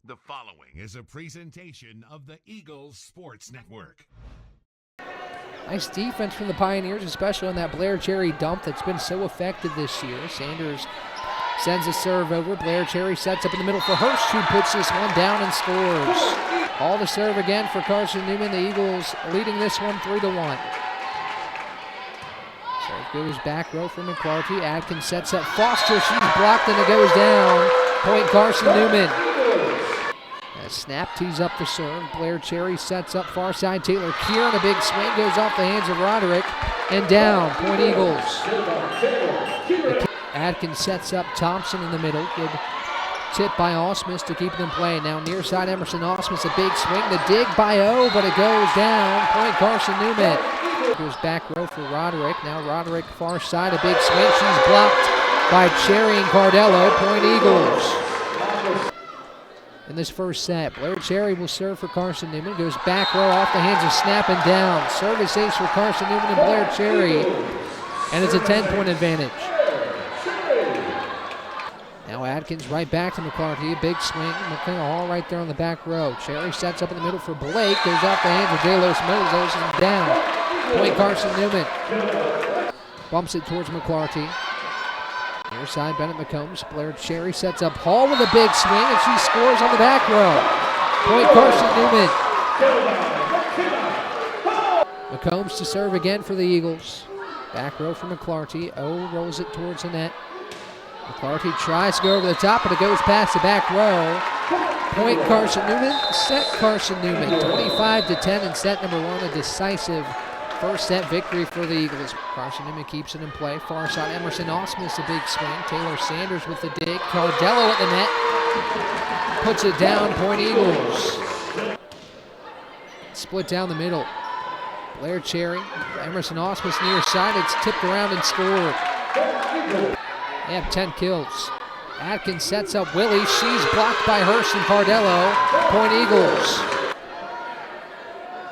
The following is a presentation of the Eagles Sports Network. Nice defense from the Pioneers, especially on that Blair Cherry dump that's been so effective this year. Sanders sends a serve over. Blair Cherry sets up in the middle for Hurst, who puts this one down and scores. All to serve again for Carson-Newman. The Eagles leading this one 3-1. Serve goes back row for McClarty. Adkins sets up Foster. She's blocked and it goes down. Point Carson-Newman. Snap tees up the serve. Blair Cherry sets up far side. Taylor Kieran, a big swing, goes off the hands of Roderick and down. Point Eagles. Adkins sets up Thompson in the middle. Good tip by Osmus to keep them playing. Now near side Emerson Osmus, a big swing. The dig by O, but it goes down. Point Carson-Newman. Goes back row for Roderick. Now Roderick far side, a big swing. She's blocked by Cherry and Cardello. Point Eagles. In this first set, Blair Cherry will serve for Carson-Newman. Goes back row off the hands of Snap and down. Service ace for Carson-Newman and Blair Cherry. And it's a 10-point advantage. Now Adkins right back to McClarty. A big swing. McKenna Hall right there on the back row. Cherry sets up in the middle for Blake. Goes off the hands of J-Los Moses and down. Point Carson-Newman. Bumps it towards McClarty. Near side, Bennett McCombs. Blair Cherry sets up Hall with a big swing, and she scores on the back row. Point Carson-Newman. McCombs to serve again for the Eagles. Back row for McClarty. O rolls it towards the net. McClarty tries to go over the top, but it goes past the back row. Point Carson-Newman. Set Carson-Newman. 25-10 in set number one. A decisive first set victory for the Eagles. Carson-Newman keeps it in play. Far side, Emerson Osmus, a big swing. Taylor Sanders with the dig. Cardello at the net. Puts it down. Point Eagles. Split down the middle. Blair Cherry. Emerson Osmus near side. It's tipped around and scored. They have 10 kills. Adkins sets up Willie. She's blocked by Hurst and Cardello. Point Eagles.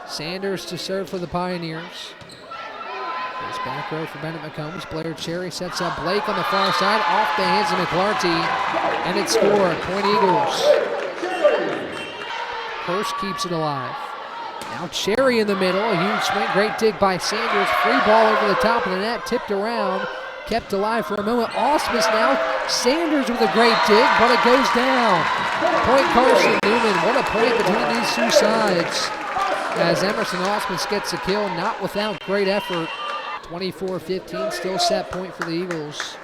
Sanders to serve for the Pioneers. Goes back row for Bennett McCombs. Blair Cherry sets up Blake on the far side, off the hands of McClarty, and it's scored. Point Eagles. Hurst keeps it alive. Now Cherry in the middle, a huge swing, great dig by Sanders. Free ball over the top of the net, tipped around, kept alive for a moment. Osmus now, Sanders with a great dig, but it goes down. Point Carson-Newman. What a point between these two sides. As Emerson Osmus gets a kill, not without great effort. 24-15, still set point for the Eagles.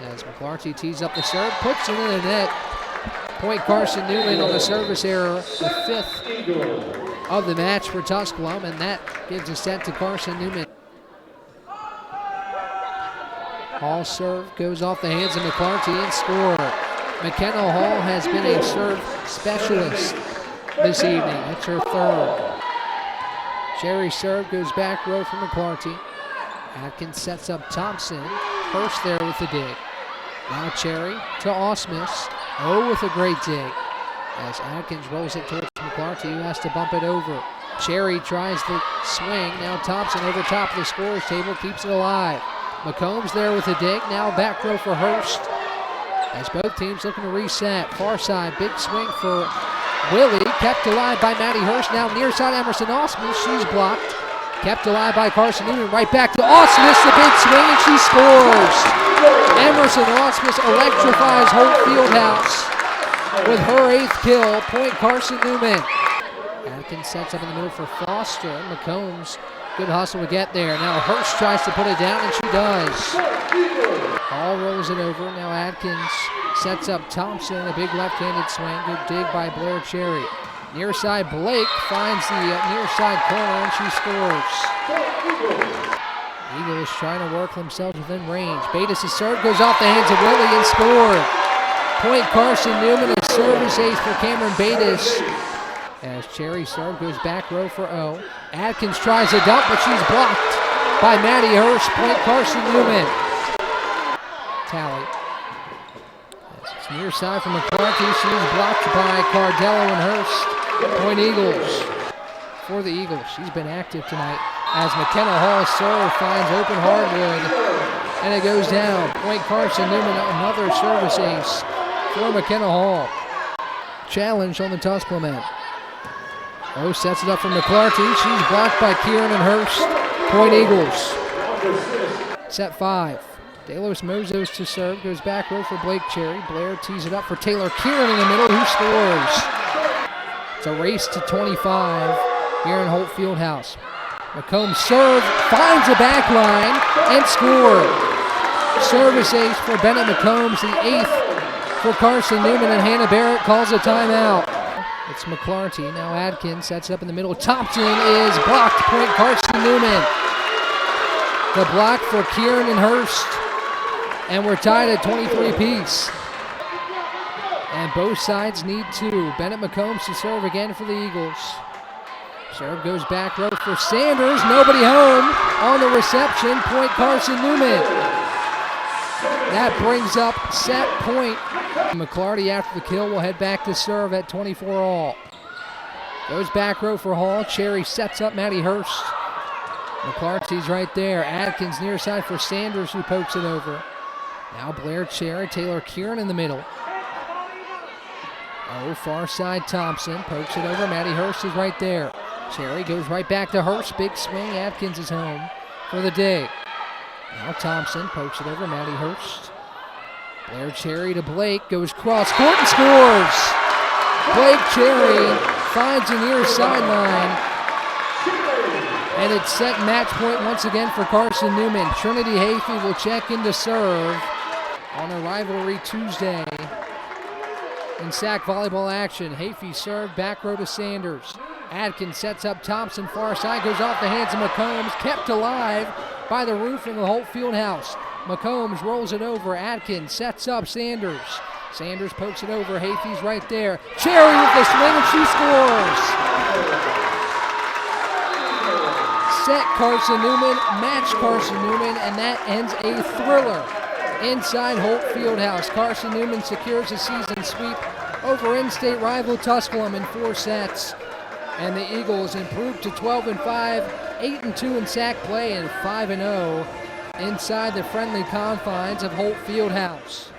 As McClarty tees up the serve, puts it in the net. Point Carson-Newman on the service error, the fifth of the match for Tusculum, and that gives a set to Carson-Newman. Hall serve goes off the hands of McClarty and score. McKenna Hall has been a serve specialist this evening. That's her third. Cherry serve goes back row for McClarty. Adkins sets up Thompson. Hurst there with the dig. Now Cherry to Osmus. O with a great dig. As Adkins rolls it towards McClarty, who has to bump it over. Cherry tries the swing. Now Thompson over top of the scorer's table, keeps it alive. McCombs there with a dig. Now back row for Hurst. As both teams looking to reset. Far side, big swing for Willie, kept alive by Maddie Hurst. Now near side Emerson Osmus. She's blocked. Kept alive by Carson-Newman. Right back to Osmus. The big swing, and she scores. Emerson Osmus electrifies Holt Fieldhouse with her 8th kill. Point Carson-Newman. Adkins sets up in the middle for Foster. McCombs, good hustle to get there. Now Hurst tries to put it down, and she does. Hall rolls it over. Now Adkins sets up Thompson, a big left-handed swing. Good dig by Blair Cherry. Near side Blake finds the near side corner, and she scores. Eagles trying to work themselves within range. Bates' serve goes off the hands of Willie and scored. Point Carson-Newman, a service ace for Cameron Bates. As Cherry serve goes back row for O. Adkins tries a dump, but she's blocked by Maddie Hurst. Point Carson-Newman. Tally. It's near side from McClarty. She's blocked by Cardello and Hurst. Point Eagles. For the Eagles, she's been active tonight. As McKenna Hall's serve finds open hardwood, and it goes down. Point Carson-Newman, another service ace for McKenna Hall. challenge on the Tusculum end. Oh, sets it up for McClarty. She's blocked by Kieran and Hurst. Point Eagles. Set 5. Delos Mozos to serve. Goes back row for Blake Cherry. Blair tees it up for Taylor Kieran in the middle, who scores. It's a race to 25 here in Holt Fieldhouse. McCombs serve, finds the back line, and scored. Service ace for Bennett McCombs, the 8th for Carson-Newman, and Hannah Barrett calls a timeout. It's McClarty. Now Adkins sets up in the middle. Thompson is blocked. Point Carson-Newman. The block for Kieran and Hurst. And we're tied at 23 apiece. And both sides need 2. Bennett McCombs to serve again for the Eagles. Serve goes back row for Sanders. Nobody home on the reception. Point Carson-Newman. That brings up set point. McClarty after the kill will head back to serve at 24 all. Goes back row for Hall. Cherry sets up Maddie Hurst. McClarty's right there. Adkins near side for Sanders, who pokes it over. Now Blair Cherry, Taylor Kieran in the middle. Oh, far side Thompson pokes it over. Maddie Hurst is right there. Cherry goes right back to Hurst. Big swing. Adkins is home for the day. Now Thompson pokes it over. Maddie Hurst. Blair Cherry to Blake. Goes cross court and scores. Blake Cherry finds the near sideline. And it's set match point once again for Carson-Newman. Trinity Hayfie will check in to serve on a rivalry Tuesday in SAC volleyball action. Hayfie served back row to Sanders. Adkins sets up Thompson, far side, goes off the hands of McCombs, kept alive by the roofing of the Holt Fieldhouse. McCombs rolls it over. Adkins sets up Sanders. Sanders pokes it over. Hayfie's right there. Cherry with the swing, and she scores. Set Carson-Newman, match Carson-Newman, and that ends a thriller inside Holt Fieldhouse. Carson-Newman secures a season sweep over in-state rival Tusculum in 4 sets. And the Eagles improved to 12-5, 8-2 in SAC play, and 5-0 inside the friendly confines of Holt Fieldhouse.